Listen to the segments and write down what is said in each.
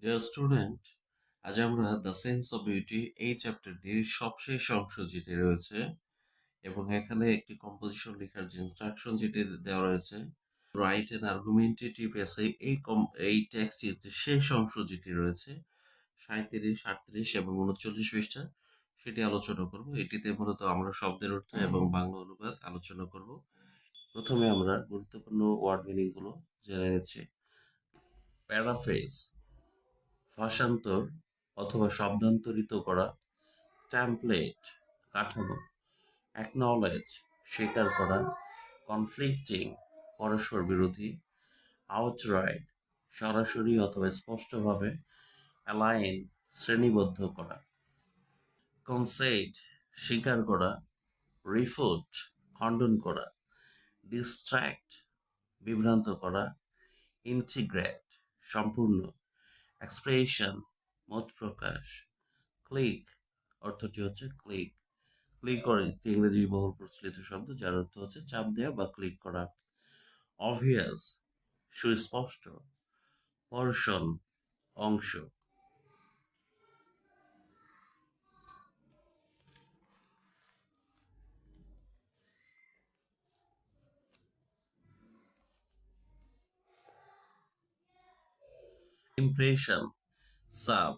Dear student, আজ আমরা the sense of beauty এই চ্যাপ্টারটির সবশেষ অংশ যেটি রয়েছে এবং এখানে একটি কম্পোজিশন লেখার যে ইনস্ট্রাকশন যেটি দেওয়া রয়েছে, রাইট অ্যান আর্গুমেন্টেটিভ এসে এই টেক্সটির যে শেষ অংশ যেটি রয়েছে 37, 38 এবং 39 পৃষ্ঠা সেটি আলোচনা করব। এটিতে মূলত আমরা শব্দের অর্থ এবং বাংলা অনুবাদ আলোচনা করব। প্রথমে আমরা গুরুত্বপূর্ণ ওয়ার্ড মিনিং গুলো জেনে নিচ্ছি। প্যারাফ্রেজ, ভাষান্তর অথবা শব্দান্তরিত করা। টেমপ্লেট, কাঠামো। অ্যাকনলেজ, স্বীকার করা। কনফ্লিক্টিং, পরস্পর বিরোধী। আউটরাইট, সরাসরি অথবা স্পষ্টভাবে। অ্যালাইন, শ্রেণীবদ্ধ করা। কনসেড, স্বীকার করা। রিফুট, খণ্ডন করা। ডিস্ট্র্যাক্ট, বিভ্রান্ত করা। ইন্টিগ্রেট, সম্পূর্ণ। এক্সপ্রেশন, মত প্রকাশ। ক্লিক, অর্থটি হচ্ছে ক্লিক। ক্লিক করে একটি ইংরেজি বহুল প্রচলিত শব্দ যার অর্থ হচ্ছে চাপ দেওয়া বা ক্লিক করা। অবভিয়াস, সুস্পষ্ট। পর্শন, অংশ। ইমপ্রেশন, সাব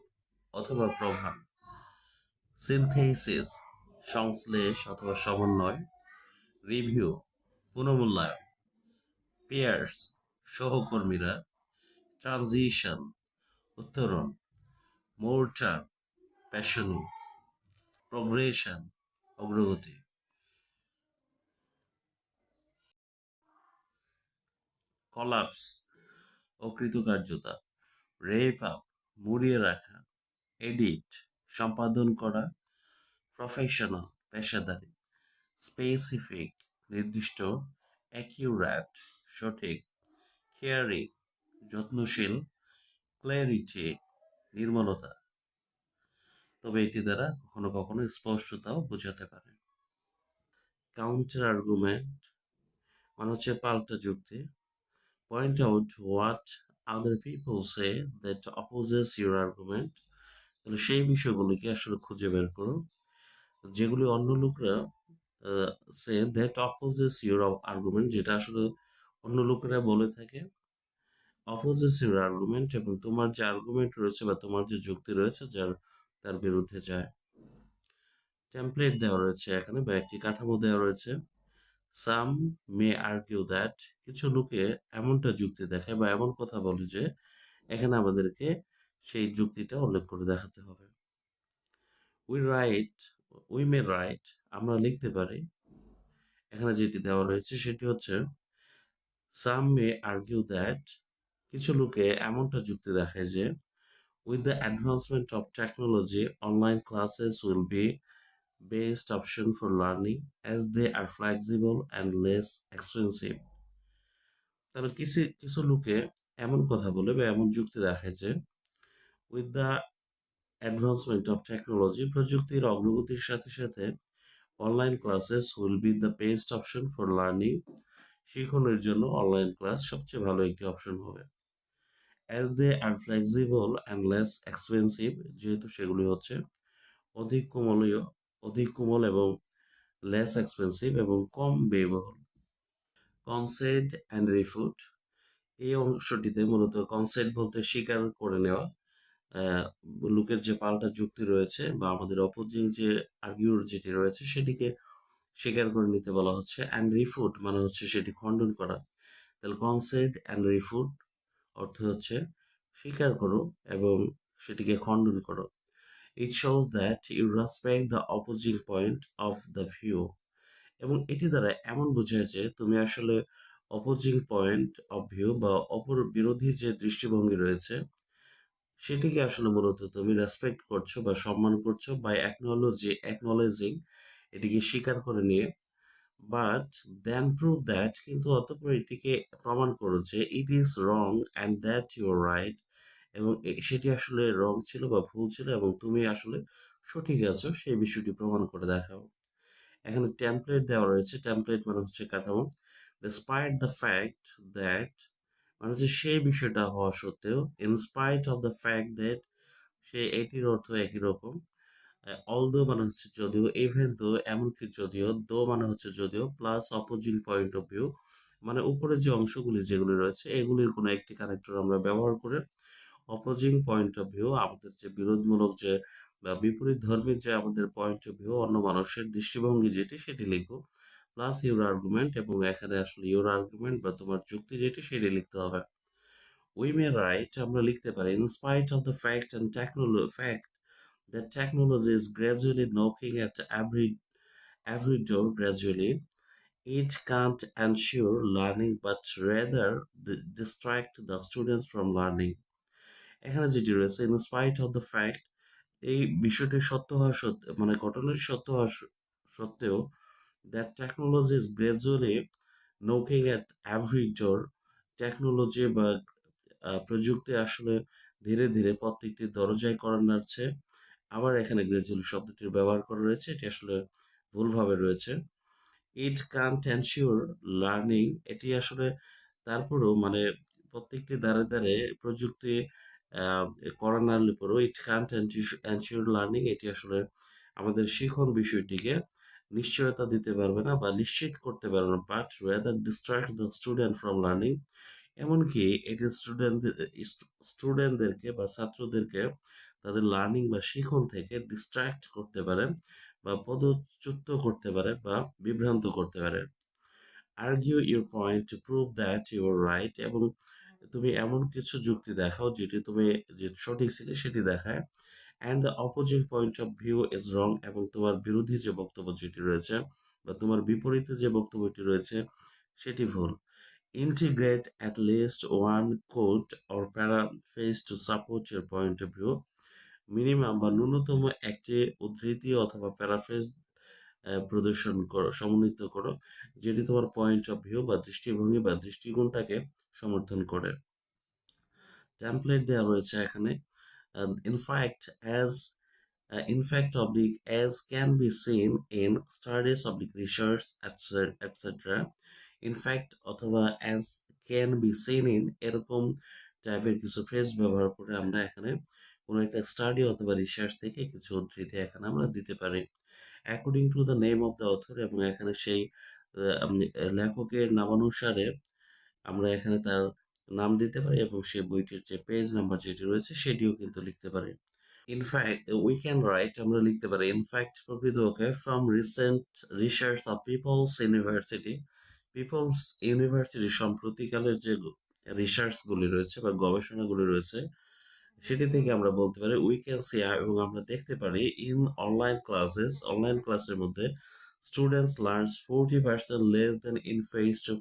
অথবা প্রভাব। সিনথেসিস, সংশ্লেষ অথবা সমন্বয়। রিভিউ, পুনর্মূল্যায়ন। পিয়ার্স, সহকর্মীরা। ট্রানজিশন, উত্তরণ। মোর্টার, পেশনি। প্রোগ্রেশন, অগ্রগতি। কলাপস, অকৃতকার্যতা। রেপ আপ, মুড়িয়ে রাখা। এডিট, সম্পাদন করা। প্রফেশনাল, পেশাদারী। স্পেসিফিক, নির্দিষ্ট। অ্যাকিউরেট, সঠিক। কেয়ারিং, যত্নশীল। ক্ল্যারিটি, নির্মলতা। তবে এটি দ্বারা কখনো কখনো স্পষ্টতাও বোঝাতে পারে। কাউন্টার আর্গুমেন্ট মানে হচ্ছে পাল্টা যুক্তি। Point out what other people say that opposes your argument, তাহলে সেই বিষয়গুলিকে আসলে খুঁজে বের করো যেগুলি অন্য লোকরা say that opposes your argument, যেটা আসলে অন্য লোকেরা বলে থাকে। অপোজেস ইউর আর্গুমেন্ট, এবং তোমার যে আর্গুমেন্ট রয়েছে বা তোমার যে যুক্তি রয়েছে যার তার বিরুদ্ধে যায়। টেমপ্লেট দেওয়া রয়েছে এখানে বা একটি কাঠামো দেওয়া রয়েছে। সাম মে আর্কিউ দ্যাট, কিছু লোকে এমনটা যুক্তি দেখায় বা এমন কথা বলে যে এখানে আমাদেরকে সেই যুক্তিটা উল্লেখ করে দেখাতে হবে। We write, we may right, আমরা লিখতে পারি। এখানে যেটি দেওয়া রয়েছে সেটি হচ্ছে সাম মে আর্কিউ দ্যাট, কিছু লোকে এমনটা যুক্তি দেখায় যে with the advancement of technology online classes will be best option for learning as they are flexible and less expensive. তাহলে কিছু কিছু লোকে এমন কথা বলে বা এমন যুক্তি দেখায় যে with the advancement of technology, প্রযুক্তির অগ্রগতির সাথে সাথে online classes will be the best option for learning, শিক্ষণের জন্য অনলাইন ক্লাস সবচেয়ে ভালো একটি অপশন হবে। As they are flexible and less expensive, যেহেতু সেগুলি হচ্ছে অধিক কোমলীয়, অধিক কোমল এবং লেস এক্সপেন্সিভ এবং কম ব্যয়বহুল। কনসেড অ্যান্ড রিফুট, এই অংশটিতে মূলত কনসেড বলতে স্বীকার করে নেওয়া, লোকের যে পাল্টা যুক্তি রয়েছে বা আমাদের অপোজিং যে আর্গুর যেটি রয়েছে সেটিকে স্বীকার করে নিতে বলা হচ্ছে। অ্যান্ড রিফুট মানে হচ্ছে সেটি খণ্ডন করা। তাহলে কনসেড অ্যান্ড রিফুট অর্থ হচ্ছে স্বীকার করো এবং সেটিকে খণ্ডন করো। It shows that you respect the opposing point of the view, এবং এটি দ্বারা এমন বোঝায় যে তুমি আসলে অপোজিং পয়েন্ট অফ ভিউ বা অপর বিরোধী যে দৃষ্টিভঙ্গি রয়েছে সেটিকে আসলে মূলত তুমি রেসপেক্ট করছো বা সম্মান করছো বাই অ্যাকনোলেজিং, এটিকে স্বীকার করে নিয়ে। বাট দেন প্রুভ দ্যাট, কিন্তু অতঃপর এটিকে প্রমাণ করো যে it is wrong and that you are right, এবং সেটি আসলে রং ছিল বা ভুল ছিল এবং তুমি আসলে সঠিক আছো, সেই বিষয়টি প্রমাণ করে দেখাও। এখানে টেমপ্লেট দেওয়া রয়েছে। টেমপ্লেট মানে হচ্ছে কাঠামো। ডিসপাইট দ্য ফ্যাক্ট দ্যাট, মানে হচ্ছে সেই বিষয়টা হওয়া সত্ত্বেও, in spite of the fact that, সে এটির অর্থ একই রকম। অলদো মানে হচ্ছে যদিও, ইভেন দো এমনকি যদিও, দো মানে হচ্ছে যদিও, plus opposing point of view মানে উপরে যে অংশগুলি যেগুলি রয়েছে এগুলির কোনো একটি কানেক্টর আমরা ব্যবহার করে অপোজিং পয়েন্ট অফ ভিউ, আমাদের যে বিরোধমূলক যে বা বিপরীত ধর্মের যে আমাদের পয়েন্ট অফ ভিউ, অন্য মানুষের দৃষ্টিভঙ্গি যেটি সেটি লিখবো, প্লাস ইউর আর্গুমেন্ট, এবং এখানে আসলে ইউর আর্গুমেন্ট বা তোমার যুক্তি যেটি সেটি লিখতে হবে। উই মে রাইট আমরা লিখতে পারি, in spite of the fact and fact that technology is gradually knocking at every door gradually, it can't ensure learning but rather distract the students from learning. এখানে যেটি রয়েছে, in spite of the fact, এই বিষয়টি সত্য হওয়া মানে ঘটনাটি সত্য হওয়া সত্ত্বেও, that technology is gradually knocking at every door, technology বা প্রযুক্তি আসলে ধীরে ধীরে প্রত্যেকটি দরজায় কড়া নাড়ছে। আবার এখানে গ্রাজুয়ালি শব্দটির ব্যবহার করা রয়েছে, এটি আসলে ভুলভাবে রয়েছে। ইট কান্ট এনশিওর লার্নিং, এটি আসলে তারপরেও মানে প্রত্যেকটি দ্বারে দ্বারে প্রযুক্তি করানোর পরেও ইট কান্ট এনশিওর লার্নিং, এটি আসলে আমাদের শিখন বিষয়টিকে নিশ্চয়তা দিতে পারবে না বা নিশ্চিত করতে পারবে না, but rather distract the student from learning, এমনকি এটি স্টুডেন্টদেরকে বা ছাত্রদেরকে তাদের লার্নিং বা শিখন থেকে ডিস্ট্রাক্ট করতে পারে বা পদচ্যুত করতে পারে বা বিভ্রান্ত করতে পারে। Argue your point to prove that you are right, এবং তুমি এমন কিছু যুক্তি দেখাও যেটি তুমি যে সঠিক ছিল সেটি দেখায়। And the opposing point of view is wrong, এবং তোমার বিরোধী যে বক্তব্য যেটি রয়েছে বা তোমার বিপরীতে যে বক্তব্যটি রয়েছে সেটি ভুল। Integrate at least one quote or paraphrase to support your point of view. Minimum বা ন্যূনতম একটি উদ্ধৃতি অথবা প্যারাফ্রেজ প্রদর্শন করো, সমন্বিত করো, যেটি তোমার পয়েন্ট অফ ভিউ বা দৃষ্টিভঙ্গি বা দৃষ্টিকোণটাকে সমর্থন করে। টেমপ্লেট দেওয়া রয়েছে এখানে, in fact as in fact oblique as can be seen in studies oblique research etcetera. In fact অথবা as can be seen in, এরকম টাইপের কিছু ফ্রেজ ব্যবহার করে আমরা এখানে কোনো একটা স্টাডি অথবা রিসার্চ থেকে কিছু উদ্ধৃতি এখানে আমরা দিতে পারি। According to the name of the author, এবং এখানে সেই লেখকের নামানুসারে আমরা এখানে তার নাম দিতে পারি, এবং সেই বইটির যে পেজ নাম্বার যেটি রয়েছে সেটিও কিন্তু লিখতে পারি। ইনফ্যাক্ট উই ক্যান রাইট আমরা লিখতে পারি, ইনফ্যাক্ট প্রকৃতপক্ষে from recent research of people's university সম্প্রতিকালের যে রিসার্চগুলি রয়েছে বা গবেষণাগুলি রয়েছে সেটি থেকে আমরা বলতে পারি, উই ক্যান সি, এবং আমরা দেখতে পারি, ইন অনলাইন ক্লাসের মধ্যে students learns 40% less than in face to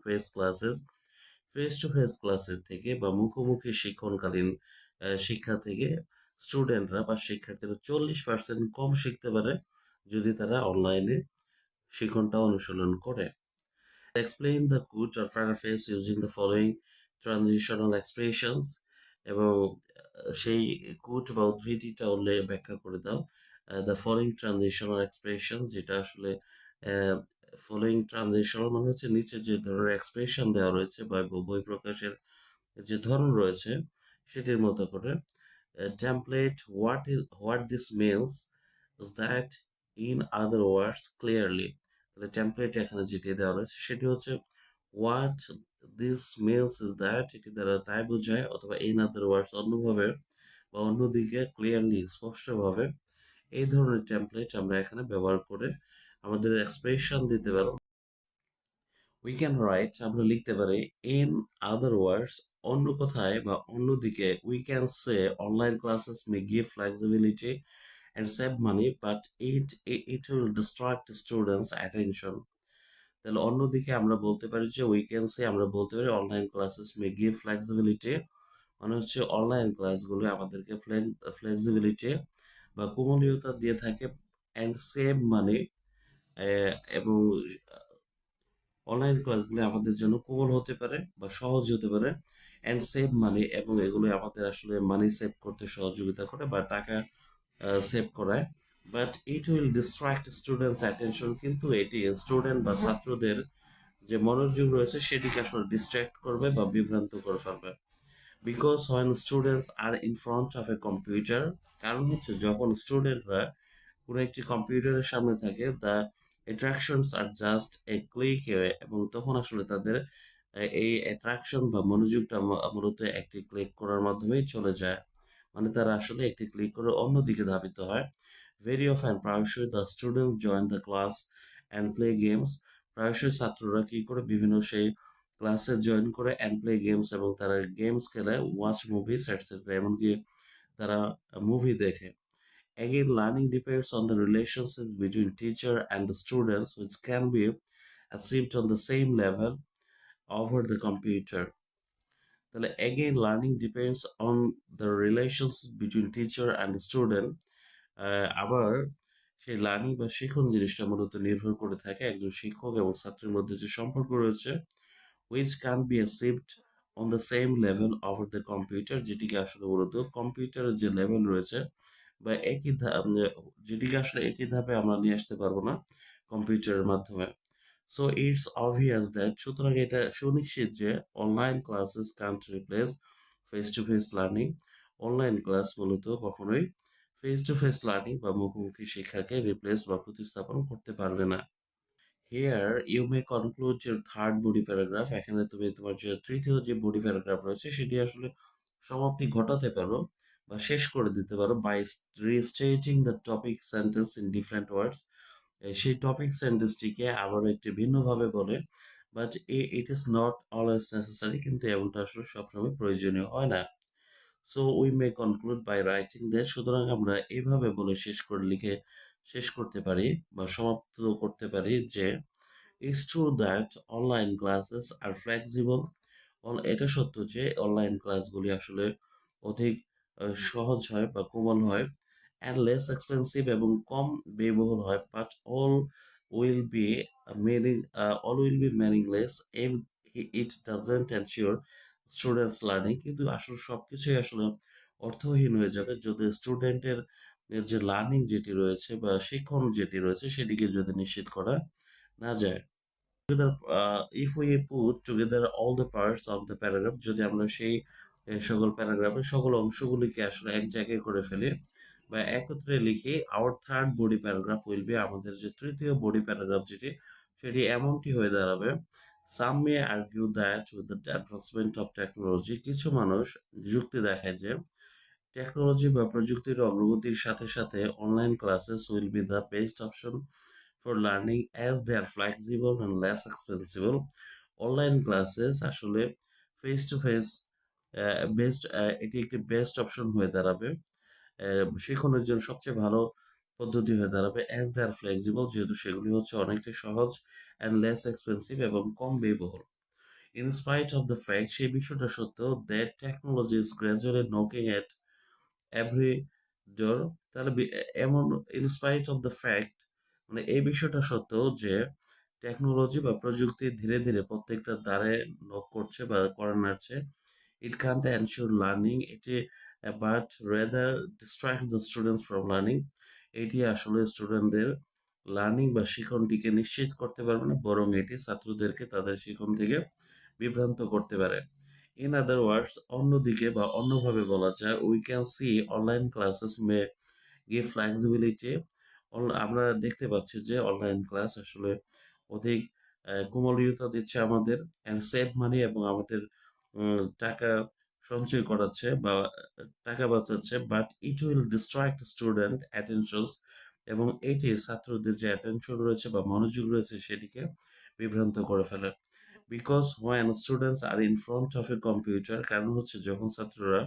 face ক্লাসের থেকে বা মুখোমুখি শিক্ষণকালীন শিক্ষা থেকে স্টুডেন্টরা বা শিক্ষার্থীরা 40% কম শিখতে পারে যদি তারা অনলাইনে শিক্ষণটা অনুশীলন করে। এক্সপ্লেইন দ্য কুট or paraphrase using the following transitional expressions, এবং সেই কুট বা উদ্ধৃতিটা ব্যাখ্যা করে দাও। দ্য ফলোয়িং ট্রানজিশনাল এক্সপ্রেশন, যেটা আসলে ফলোয়িং ট্রানজিশনাল মানে হচ্ছে নিচে যে ধরনের এক্সপ্রেশন দেওয়া রয়েছে বা বই প্রকাশের যে ধরন রয়েছে সেটির মতো করে। Template what this means that, in other words clearly, তাহলে টেমপ্লেট এখানে যেটি দেওয়া রয়েছে সেটি হচ্ছে what this means is that, এটি দ্বারা তাই বোঝায়, অথবা ইন আদার ওয়ার্ডস অন্যভাবে বা অন্যদিকে, ক্লিয়ারলি স্পষ্টভাবে, এই ধরনের টেমপ্লেট আমরা এখানে ব্যবহার করে আমাদের এক্সপ্রেশন দিতে পারবো। উই ক্যান রাইট আমরা লিখতে পারি, ইন আদার ওয়ার্ডস অন্য কথায় বা অন্যদিকে, we can say online classes May give flexibility and save money but it will distract students attention. তাহলে অন্যদিকে আমরা বলতে পারি যে, উই ক্যান সে আমরা বলতে পারি, অনলাইন ক্লাসেস মে গিভ ফ্লেক্সিবিলিটি মানে হচ্ছে অনলাইন ক্লাসগুলো আমাদেরকে ফ্লেক্সিবিলিটি বা কোমলীয়তা দিয়ে থাকে, অ্যান্ড সেভ মানি, এবং অনলাইন ক্লাসগুলো আমাদের জন্য কোমল হতে পারে বা সহজ হতে পারে, অ্যান্ড সেভ মানি, এবং এগুলো আমাদের আসলে মানি সেভ করতে সহযোগিতা করে বা টাকা সেভ করায়। But it will distract students attention, কিন্তু এটি স্টুডেন্ট বা ছাত্রদের যে মনোযোগ রয়েছে সেটিকে আসলে ডিস্ট্র্যাক্ট করবে বা বিভ্রান্ত করে ফেলবে। Because when students are in front of a computer, কারণ হচ্ছে যখন স্টুডেন্টরা কোনো একটি কম্পিউটারের সামনে থাকে, the attractions are just a click away, এবং তখন আসলে তাদের এই অ্যাট্রাকশন বা মনোযোগটা মূলত একটি ক্লিক করার মাধ্যমেই চলে যায়। মানে তারা আসলে একটি ক্লিক করে অন্যদিকে ধাবিত হয়। ভেরি অফেন, প্রায়শই the student join the class and play games, প্রায়শই ছাত্ররা কি করে বিভিন্ন সেই ক্লাসে জয়েন করে অ্যান্ড প্লে গেমস, এবং তারা গেমস খেলে, ওয়াচ মুভিজ এটসেট্রা, এমনকি তারা মুভি দেখে। Again, learning depends on the relationship between teacher and the students, which can be achieved on the same level over the computer. তাহলে again, learning depends on the relationship between teacher and the student. আবার সেই learning বা শিখন জিনিসটা মূলত নির্ভর করে থাকে একজন শিক্ষক এবং ছাত্রের মধ্যে যে সম্পর্ক রয়েছে, which can be achieved on the same level over the computer, যেটিকে আসলে মূলত কম্পিউটারের যে লেভেল রয়েছে বা যেটিকে আসলে একই ধাপে আমরা নিয়ে আসতে পারবো না কম্পিউটারের মাধ্যমে। সো ইটস অবভিয়াস দ্যাট, সুতরাং এটা সুনিশ্চিত যে online classes can't replace face to face learning. Online class মূলত কখনোই ফেস টু ফেস লার্নিং বা মুখোমুখি শিক্ষাকে রিপ্লেস বা প্রতিস্থাপন করতে পারবে না। Here you may conclude your third body paragraph, এখানে তুমি তোমার যে তৃতীয় যে বডি প্যারাগ্রাফ রয়েছে সেটি আসলে সমাপ্তি ঘটাতে পারো বা শেষ করে দিতে পারো by restating the topic sentence in different words. সেই টপিক সেন্টেন্সটিকে আবারও একটি ভিন্নভাবে বলে, but it is not always necessary, কিন্তু এমনটা আসলে সবসময় প্রয়োজনীয় হয় না। So we may conclude by writing that, সুতরাং আমরা এভাবে বলে লিখে শেষ করতে পারি বা সমাপ্ত করতে পারি যে It's true that online classes are flexible. এটা সত্য যে অনলাইন ক্লাসগুলি আসলে অধিক সহজ হয় বা কোমল হয়, and less expensive এবং কম ব্যয়বহুল হয়, but will be all will be meaningless if it doesn't ensure students learning. কিন্তু আসলে সবকিছুই আসলে অর্থহীন হয়ে যাবে যদি স্টুডেন্টের যে লার্নিং যেটি রয়েছে বা শিক্ষণ যেটি রয়েছে সেটিকে যদি নিশ্চিত করা না যায়। If we put together all the parts of the paragraph, যদি আমরা সেই সকল প্যারাগ্রাফের সকল অংশগুলিকে আসলে এক জায়গায় করে ফেলি বা একত্রে লিখি, our third body paragraph will be, আমাদের যে তৃতীয় বডি প্যারাগ্রাফ যেটি সেটি এমনটি হয়ে দাঁড়াবে। Some may argue that with the advancement of technology, কিছু মানুষ যুক্তি দেখায় যে টেকনোলজি বা প্রযুক্তির অগ্রগতির সাথে সাথে online classes will be the best option for learning as they are flexible and less expensive. Online classes আসলে ফেস টু ফেস এটি একটি বেস্ট অপশন হয়ে দাঁড়াবে, শেখানোর জন্য সবচেয়ে ভালো পদ্ধতি হয়ে দাঁড়াবে, অ্যাজ দে আর ফ্লেক্সিবল, যেহেতু সেগুলি হচ্ছে অনেকটা সহজ, অ্যান্ড লেস এক্সপেন্সিভ এবং কম ব্যয়বহুল। In spite of the fact, সেই বিষয়টা সত্ত্বেও, that technology is gradually knocking at every door, তাহলে এমন ইনস্পাইট অফ দ্য ফ্যাক্ট, মানে এই বিষয়টা সত্ত্বেও যে টেকনোলজি বা প্রযুক্তি ধীরে ধীরে প্রত্যেকটা দ্বারে নক করছে বা করে নাড়ছে, ইট কান্ট এনশিওর লার্নিং, এটি but rather distract the students from learning, এটি আসলে স্টুডেন্টদের লার্নিং বা শিখনটিকে নিশ্চিত করতে পারবে না, বরং এটি ছাত্রদেরকে তাদের শিখন থেকে বিভ্রান্ত করতে পারে। ইন আদার ওয়ার্ডস, অন্যদিকে বা অন্যভাবে বলা যায়, we can see online classes May give flexibility, আমরা দেখতে পাচ্ছি যে অনলাইন ক্লাস আসলে অধিক কোমলতা দিচ্ছে আমাদের, অ্যান্ড সেভ মানি, এবং আমাদের টাকা সঞ্চয় করাচ্ছে বা টাকা বাঁচাচ্ছে, but it will distract student attentions, এবং এটি ছাত্রদের যে অ্যাটেনশন রয়েছে বা মনোযোগ রয়েছে সেটিকে বিভ্রান্ত করে ফেলে। Because when students are in front of a computer, কারণ হচ্ছে যখন ছাত্ররা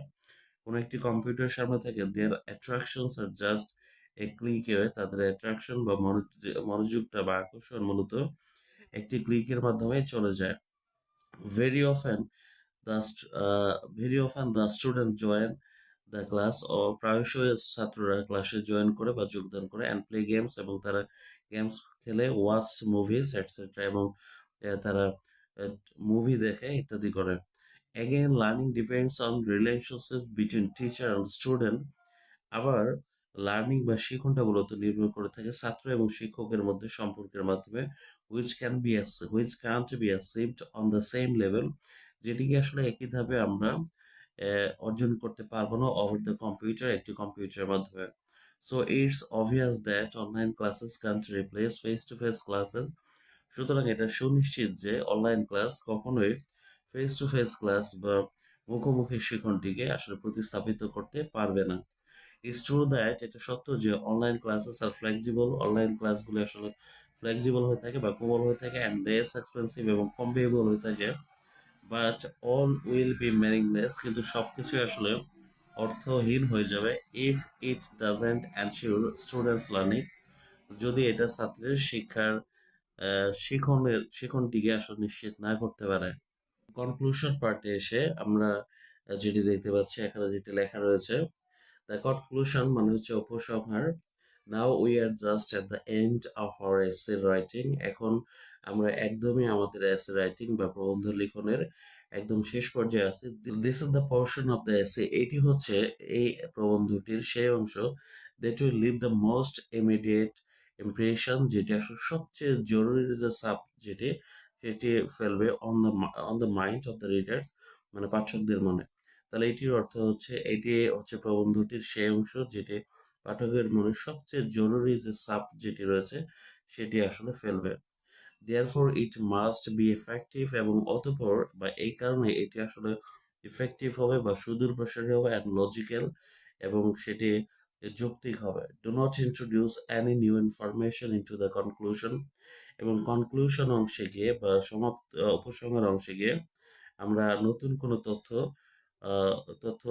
কোনো একটি কম্পিউটার সামনে থাকে, their attractions are just a click away, তাদের অ্যাট্রাকশন বা মনোযোগটা বা আকর্ষণ মূলত একটি ক্লিকের মাধ্যমে চলে যায়। Very often the student join the class, ও প্রায়শই ছাত্ররা ক্লাসে জয়েন করে বা যোগদান করে, অ্যান্ড প্লে গেমস, এবং তারা গেমস খেলে, ওয়াচ মুভিজ এটসেট্রা, এবং তারা মুভি দেখে ইত্যাদি করে। Again, learning depends on relationships between teacher and student. আবার লার্নিং বা শিখনটা মূলত নির্ভর করে থাকে ছাত্র এবং শিক্ষকের মধ্যে সম্পর্কের মাধ্যমে which can't be achieved on the same level, যেটিকে আসলে একই ধাপে আমরা অর্জন করতে পারবো না ওভার দ্য কম্পিউটার, একটি কম্পিউটারের মাধ্যমে। So it's obvious that online classes can't replace face to face classes. সুতরাং এটা সুনিশ্চিত যে অনলাইন ক্লাস কখনোই ফেস টু ফেস ক্লাস বা মুখোমুখি শিখনটিকে আসলে প্রতিস্থাপিত করতে পারবে না। ইটস ট্রু দ্যাট, এটা সত্য যে অনলাইন ক্লাসেস আর ফ্লেক্সিবল, অনলাইন ক্লাসগুলো আসলে ফ্লেক্সিবল হয়ে থাকে বা কোমল হয়ে থাকে অ্যান্ড লেস এক্সপেন্সিভ এবং কম ব্যয়বহুল হয়ে থাকে। But all will be meaningless, কিন্তু সবকিছুই আসলে অর্থহীন হয়ে যাবে if it doesn't ensure students learning, যদি এটা ছাত্রের শিক্ষার শিখনটিকে আসলে নিশ্চিত না করতে পারে। কনক্লুশন পার্টে এসে আমরা যেটি দেখতে পাচ্ছি, এখানে যেটি লেখা রয়েছে, দ্য কনক্লুশন মানে হচ্ছে উপসংহার। Now we are just at the end of our essay writing, এখন আমরা একদমই আমাদের এসে রাইটিং বা প্রবন্ধ লিখনের একদম শেষ পর্যায়ে আছি। This is the portion of the essay, এটি হচ্ছে এই প্রবন্ধটির সেই অংশ that will leave the most immediate impression, যেটি আসলে সবচেয়ে জরুরি যে সাব যেটি সেটি ফেলবে on the mind of the readers, মানে পাঠকদের মনে। তাহলে এটির অর্থ হচ্ছে এটি হচ্ছে প্রবন্ধটির সেই অংশ যেটি পাঠকের মনে সবচেয়ে জরুরি যে সাব যেটি রয়েছে সেটি আসলে ফেলবে। Therefore it must be effective, এবং অতঃপর বা এই কারণে এটি আসলে ইফেক্টিভ হবে বা সুদূর প্রসারী হবে অ্যান্ড লজিক্যাল, এবং সেটি যৌক্তিক হবে। Do not introduce any new information into the conclusion, এবং কনক্লুশন অংশে গিয়ে বা উপসংহার অংশে গিয়ে আমরা নতুন কোনো আহ, তথ্য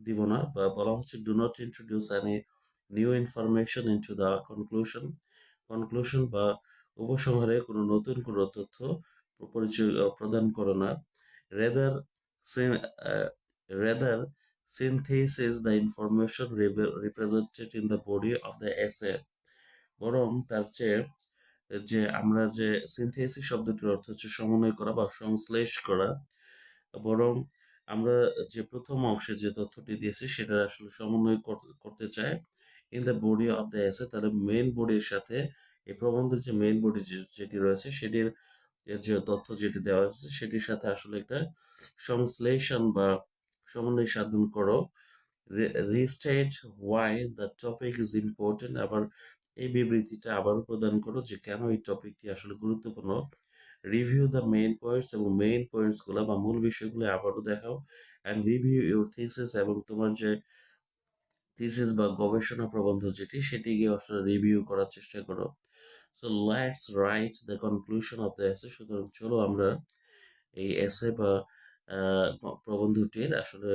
দিব না, বা বলা হচ্ছে do not introduce any new information into the conclusion বা উপসংহারে কোনো নতুন কোনো তথ্য পরিচয় প্রদান করো না। Rather rather synthesis the information represented in the body of the essay, বরং তার চেয়ে যে আমরা যে সিনথেসিস শব্দটির অর্থ হচ্ছে সমন্বয় করা বা সংশ্লেষ করা, বরং আমরা যে প্রথম অংশে যে তথ্যটি দিয়েছি সেটা আসলে সমন্বয় করতে চাই in the body of the এসে, তাহলে মেইন বডির সাথে এই প্রবন্ধের যে মেইন বডি যেটি রয়েছে সেটির যে তথ্য যেটি দেওয়া হয়েছে সেটির সাথে আসলে একটা সংশ্লেষণ বা সমন্বয় সাধন করো। Restate why the topic is important, আবার এই বিবৃতিটা আবারও প্রদান করো যে কেন এই টপিকটি আসলে গুরুত্বপূর্ণ। রিভিউ দ্য মেইন পয়েন্টস, এবং মেইন পয়েন্টসগুলো বা মূল বিষয়গুলো আবারও দেখাও। অ্যান্ড রিভিউ ইউর থিসিস, এবং তোমার যে থিসিস বা গবেষণা প্রবন্ধ যেটি সেটিকে আসলে রিভিউ করার চেষ্টা করো। So let's write the conclusion of the এসে, সুতরাং চলো আমরা এই এসে বা প্রবন্ধটির আসলে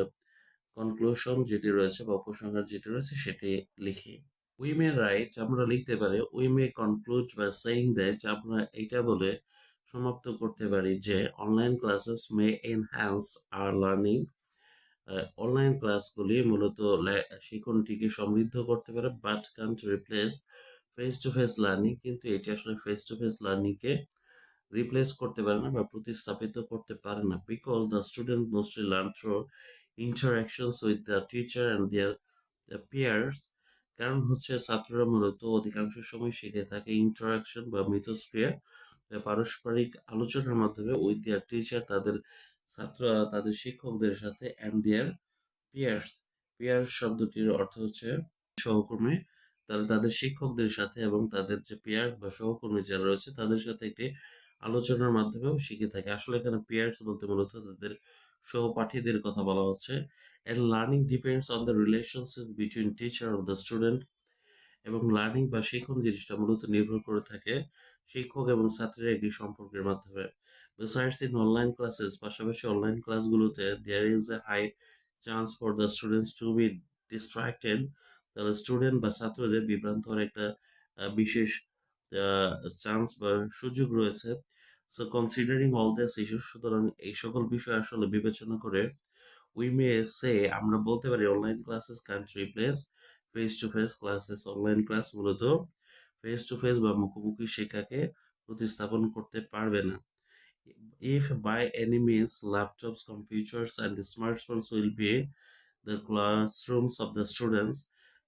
কনক্লুশন যেটি রয়েছে বা উপসংহার যেটি রয়েছে সেটি লিখি। উই মে রাইট, আমরা লিখতে পারি we may conclude by saying that, আমরা এটা বলে সমাপ্ত করতে পারি যে online classes may enhance our learning, online ক্লাসগুলি মূলত শিক্ষণটিকে সমৃদ্ধ করতে পারে, but can't replace face to face learning, কিন্তু এটি আসলে ফেস টু ফেস লার্নিংকে রিপ্লেস করতে পারে না বা প্রতিস্থাপিত করতে পারে না। Because the student mostly learn through interactions with the teacher and their peers, কারণ হচ্ছে ছাত্ররা মূলত অধিকাংশ সময় শিখে থাকে ইন্টারাকশন বা মিথস্ক্রিয়া, পারস্পরিক আলোচনার মাধ্যমে উইথ দেয়ার টিচার, তাদের ছাত্ররা তাদের শিক্ষকদের সাথে, অ্যান্ড দেয়ার পিয়ার্স, পিয়ার্স শব্দটির অর্থ হচ্ছে সহকর্মী, তাহলে তাদের শিক্ষকদের সাথে এবং তাদের যে পিয়ার্স বা সহকর্মী যারা রয়েছে তাদের সাথে একটি আলোচনার মাধ্যমেও শিখে থাকে। আসলে এখানে পিয়ার্স বলতে মূলত তাদের সহপাঠীদের কথা বলা হচ্ছে। And learning depends on the relationship between teacher of the student, এবং লার্নিং বা শিখন জিনিসটা মূলত নির্ভর করে থাকে শিক্ষক এবং ছাত্রের একটি সম্পর্কের মাধ্যমে। বিসাইডস ইন অনলাইন ক্লাসেস, পাশাপাশি অনলাইন ক্লাসগুলোতে there is a high chance for the students to be distracted, তাহলে স্টুডেন্ট বা ছাত্রদের বিভ্রান্ত হওয়ার একটা বিশেষ চান্স বা সুযোগ রয়েছে। So considering all this issue, সুতরাং এই সকল বিষয় আসলে বিবেচনা করে উই মে সে, আমরা বলতে পারি online classes can't replace face to face classes, online class মূলত ফেস টু ফেস বা মুখোমুখি শিক্ষাকে প্রতিস্থাপন করতে পারবে না। If by any means laptops, computers and smartphones will be the classrooms of the students,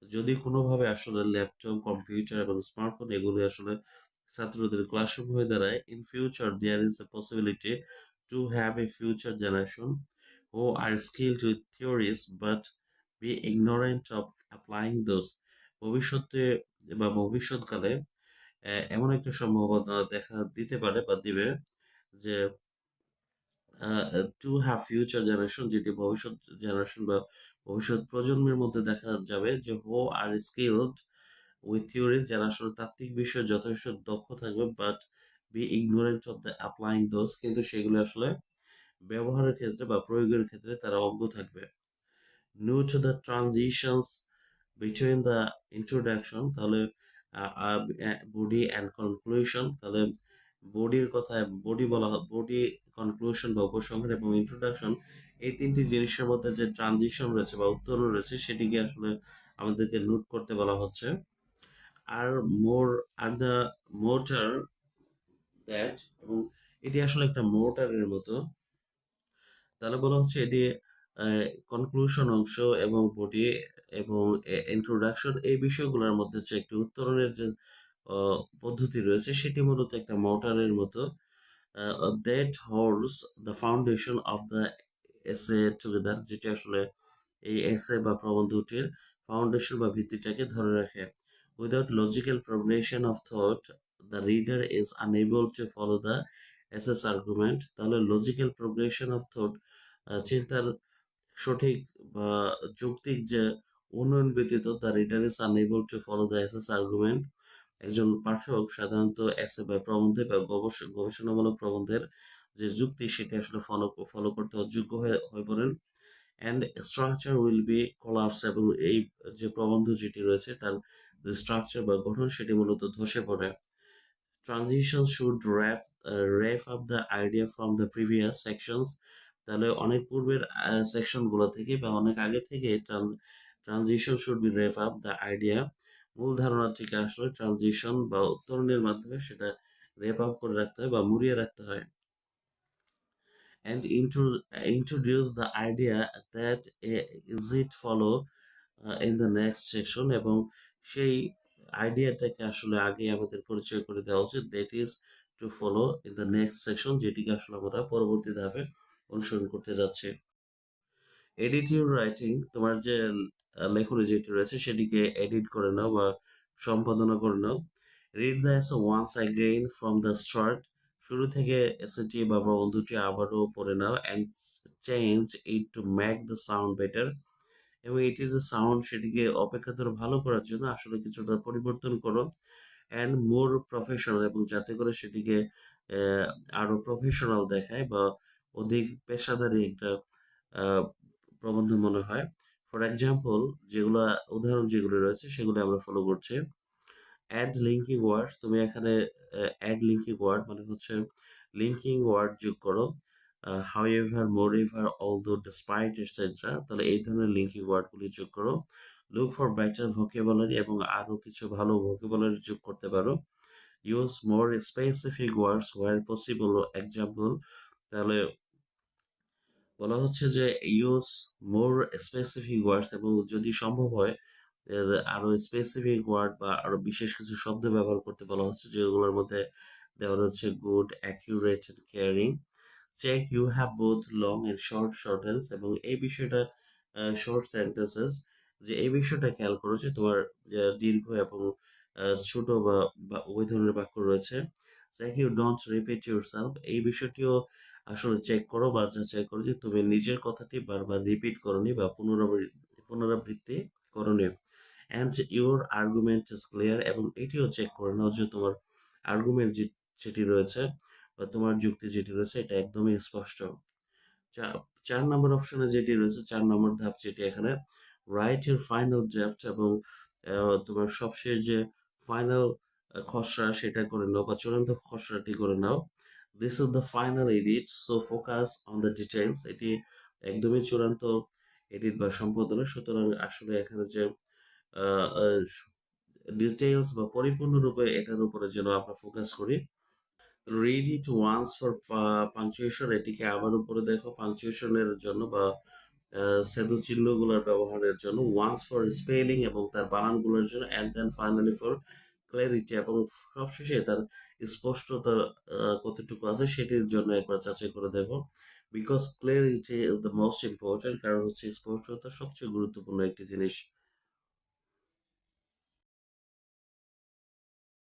যদি কোনোভাবে আসলে ল্যাপটপ, কম্পিউটার এবং স্মার্টফোন এগুলো আসলে ছাত্রদের ক্লাসরুম হয়ে দাঁড়ায়, in future there is a possibility to have a future generation who are skilled with theories but be ignorant of applying those. ভবিষ্যতে বা ভবিষ্যৎকালে এমন একটা সম্ভাবনা দেখা দিতে পারে বা দিবে যে টু হ্যাভ ফিউচার জেনারেশন, যেটি ভবিষ্যৎ জেনারেশন বা ভবিষ্যৎ প্রজন্মের মধ্যে দেখা যাবে যে হো আর স্কিলড উইথ থিওরি, যারা আসলে তাত্ত্বিক বিষয়ে যথেষ্ট দক্ষ থাকবে, but be ignorant of the applying those, কিন্তু সেগুলো আসলে ব্যবহারের ক্ষেত্রে বা প্রয়োগের ক্ষেত্রে তারা অজ্ঞ থাকবে। Note the transitions between the introduction, তাহলে বডি অ্যান্ড কনক্লুশন, তাহলে বডির কথায় বডি বলা হয়, বডি, কনক্লুশন বা উপসংহার এবং ইন্ট্রোডাকশন, এই তিনটি জিনিসের মধ্যে যে ট্রানজিশন রয়েছে বা উত্তরণ রয়েছে সেটিকে আসলে আমাদেরকে নোট করতে বলা হচ্ছে। আর মোর আর দ্য মোটর দ্যাট, এবং এটি আসলে একটা মোটরের মতো। তাহলে বলা হচ্ছে এটি কনক্লুশন অংশ এবং বডি এবং ইন্ট্রোডাকশন, এই বিষয়গুলোর মধ্যে যে একটি উত্তরণের যে পদ্ধতি রয়েছে সেটি মূলত একটা মোটরের মতো। That holds the foundation of the এসে টুগেদার, যেটি আসলে এই এসে বা প্রবন্ধটির ফাউন্ডেশন বা ভিত্তিটাকে ধরে রাখে। Without logical progression of thought the reader is unable to follow the essays argument, তাহলে লজিক্যাল প্রোগ্রেশন অফ থট, চিন্তার সঠিক বা যৌক্তিক যে উন্নয়ন ব্যতীত the reader is unable to follow the essays argument, একজন পাঠক সাধারণত এসে বা প্রবন্ধে বা গবেষণামূলক প্রবন্ধের যে যুক্তি সেটি আসলে ফলো করতে অযোগ্য হয়ে পড়েন। And structure will be collapse, এবং এই যে প্রবন্ধ যেটি রয়েছে তার যে স্ট্রাকচার বা গঠন সেটি মূলত ধসে পড়ে। Transition should wrap up the idea from the previous sections, তাহলে অনেক পূর্বের সেকশনগুলো থেকে বা অনেক আগে থেকে transition should be wrap up the idea, মূল ধারণাটিকে আসলে ট্রানজিশন বা উত্তরণের মাধ্যমে সেটা wrap up করে রাখতে হয় বা মুড়িয়ে রাখতে হয়। And introduce the idea that is it follow in the next section, এবং সেই আইডিয়াটাকে আসলে আগে আমাদের পরিচয় করে দেওয়া উচিত, that is to follow in the next section, যেটিকে আসলে আমরা পরবর্তী ধাপে অনুসরণ করতে যাচ্ছি। এডিট ইউর রাইটিং, তোমার যে লেখনী যেটি রয়েছে সেটিকে এডিট করে নাও বা সম্পাদনা করে নাও। Read the essay once again from the start, শুরু থেকে এসেটি বা প্রবন্ধটি আবারও পড়ে নাও। And change it to make the sound better, এবং এটির যে সাউন্ড সেটিকে অপেক্ষাকৃত ভালো করার জন্য আসলে কিছুটা পরিবর্তন করো। অ্যান্ড মোর প্রফেশনাল, এবং যাতে করে সেটিকে আরো প্রফেশনাল দেখায় বা অধিক পেশাদারি একটা আহ, প্রবন্ধ মনে হয়। ফর এক্সাম্পল, যেগুলো উদাহরণ যেগুলো রয়েছে সেগুলো আমরা ফলো করছি। অ্যাড লিঙ্কিং ওয়ার্ড, তুমি এখানে অ্যাড লিঙ্কিং ওয়ার্ড মানে হচ্ছে লিঙ্কিং ওয়ার্ড যোগ করো। হাউএভার, মোরএভার, অলদো, ডিসপাইট, এটসেট্রা, তাহলে এই ধরনের লিঙ্কিং ওয়ার্ডগুলি যোগ করো। লুক ফর বেটার ভোকাবুলারি, এবং আরো কিছু ভালো ভোকাবুলারি যোগ করতে পারো। ইউজ মোর স্পেসিফিক ওয়ার্ডস ওয়ার পসিবল, এক্সাম্পল, তাহলে বলা হচ্ছে যে ইউজ মোর স্পেসিফিক ওয়ার্ডস, এবং যদি সম্ভব হয় আরো স্পেসিফিক ওয়ার্ড বা আরো বিশেষ কিছু শব্দ ব্যবহার করতে বলা হচ্ছে, যেগুলোর মধ্যে দেওয়া হচ্ছে good, accurate, caring. Check you have both long and short sentences, এবং এই বিষয়টা শর্ট সেন্টেন্সেস, যে এই বিষয়টা খেয়াল করো যে তোমার দীর্ঘ এবং ছোট বা উভয় ধরনের বাক্য রয়েছে। Check you don't repeat yourself, এই বিষয়টিও আসলে চেক করো বা যাচাই করো যে তুমি নিজের কথাটি বারবার রিপিট করনি বা পুনরাবৃত্তি করনি। And your argument is clear, এবং এটিও চেক করে নাও যে তোমার আর্গুমেন্ট যেটি রয়েছে বা তোমার যুক্তি যেটি রয়েছে এটা একদমই স্পষ্ট। চার চার নম্বর অপশনে যেটি রয়েছে, 4 নম্বর ধাপ যেটি এখানে, রাইট ইউর ফাইনাল ড্রাফট, এবং তোমার সবশেষ যে ফাইনাল খসড়া সেটা করে নাও বা চূড়ান্ত খসড়াটি করে নাও। This is the final edit, so focus on the details, এটি একদমই চূড়ান্ত এডিট বা সম্পাদনা, সুতরাং আসলে এখানে যে ডিটেলস বা পরিপূর্ণরূপে এটার উপরে যেন আমরা ফোকাস করি। Read it once for punctuation, এটিকে আবার উপরে দেখো পাংচুয়েশনের জন্য বা সেতু চিহ্নগুলোর ব্যবহারের জন্য, ওয়ান্স ফর স্পেলিং এবং তার বানানগুলোর জন্য, and then finally for clarity এবং সবশেষে তার স্পষ্টতা কতটুকু আছে সেটির জন্য একবার যাচাই করে দেখো। Because clarity is the most important, কারণ হচ্ছে স্পষ্টতা সবচেয়ে গুরুত্বপূর্ণ একটি জিনিস